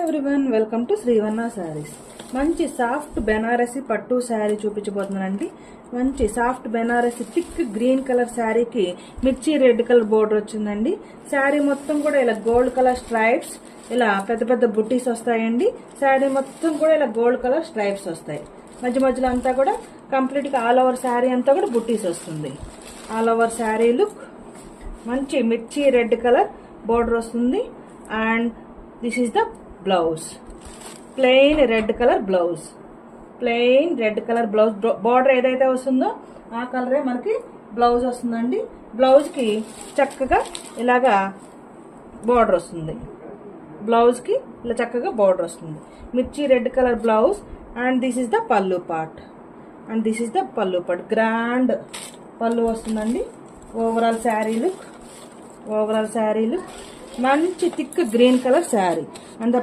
Everyone welcome to Srivanna saris. మంచి soft Banarasi పట్టు శారీ చూపించబోతున్నానండి. మంచి soft Banarasi thick green colour శారీకి మిర్చి రెడ్ కలర్ బోర్డర్ వచ్చిందండి. శారీ మొత్తం కూడా ఇలా గోల్డ్ కలర్ స్ట్రైప్స్, ఇలా పెద్ద పెద్ద బుట్టీస్ వస్తాయండి. శారీ మొత్తం కూడా ఇలా గోల్డ్ కలర్ స్ట్రైప్స్ వస్తాయి. మధ్య మధ్యలో అంతా కూడా కంప్లీట్ గా ఆల్ ఓవర్ శారీ అంతా కూడా బుట్టీస్ వస్తుంది. ఆల్ ఓవర్ శారీ లుక్ మంచి మిర్చి రెడ్ కలర్ బోర్డర్ వస్తుంది. And this is the blouse, plain red colour blouse, plain red colour blouse. Border ఏదైతే వస్తుందో ఆ కలరే మనకి బ్లౌజ్ వస్తుందండి. బ్లౌజ్ కి చక్కగా ఇలాగా బార్డర్ వస్తుంది. బ్లౌజ్ కి ఇలా చక్కగా బార్డర్ వస్తుంది. మిర్చి red colour blouse. And this is the pallu part, and this is the pallu part. Grand pallu వస్తుందండి. Overall sari look, overall sari look మంచి thick green colour sari. And the